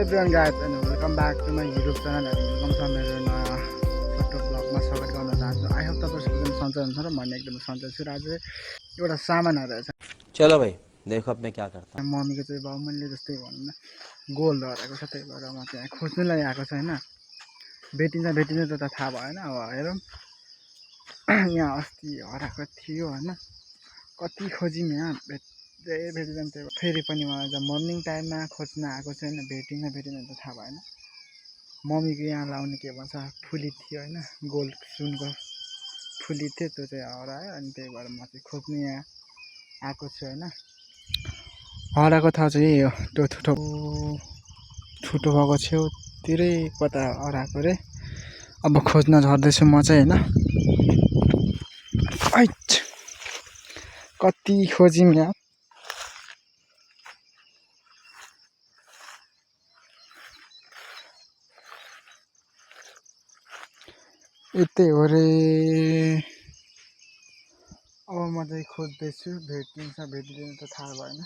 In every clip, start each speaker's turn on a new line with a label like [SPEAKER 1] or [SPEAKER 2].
[SPEAKER 1] everyone guys and welcome back to my YouTube channel and welcome to मेरो नयाँ छोटो ब्लगमा स्वागत गर्न चाहन्छु। आई होप तपाईहरुको दिन सन्चै हुन्छ र म एकदम सन्चै छु। र आज एउटा सामानहरु रहेछ।
[SPEAKER 2] चलो भाई देखो अब मैं क्या करता हूं।
[SPEAKER 1] मम्मीको चाहिँ बाउमनले जस्तै भनौं न गोल्ड हराएको छ, त्यही भएर म चाहिँ खोज्नुलाई आएको छु हैन। भेटिन्छ त थाहा भएन। अब हेरौँ यहाँ अस्ति हराएको थियो हैन, कति खोजिम यहाँ भेटिँदैन। त्यही फेरि पनि मलाई चाहिँ मर्निङ टाइममा खोज्न आएको छैन, भेटिन त थाहा भएन। मम्मीको यहाँ लाउने के भन्छ फुली थियो हैन, गोल्ड सुनको फुली थियो, त्यो चाहिँ हरायो। अनि त्यही भएर म चाहिँ खोज्नु यहाँ आएको छु हैन। हराएको ठाउँ चाहिँ यही हो, त्यो छुटो भएको छेउतिरै कता हराएको रे। अब खोज्न झर्दैछु म चाहिँ हैन। कति खोजिम यहाँ। यतै हो रे। अब म चाहिँ खोज्दैछु, भेटिँदैन त थाहा भएन।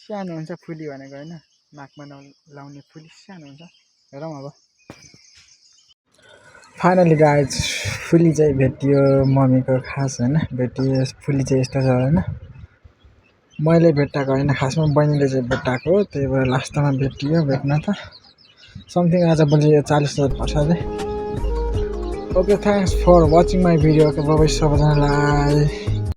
[SPEAKER 1] सानो हुन्छ फुली भनेको हैन, नाकमा लाउने फुली सानो हुन्छ। हेरौँ अब। फाइनली गाइज फुली चाहिँ भेटियो, मम्मीको खास हैन भेटियो। फुली चाहिँ यस्तो छ हैन, मैले भेटाएको हैन, खासमा बहिनीले चाहिँ भेटाएको, त्यही भएर लास्टमा भेटियो। भेट्न त समथिङ आज भोलि 40,000 पर्छ अरे। Okay, thanks for watching my video. Bye सबैजनालाई।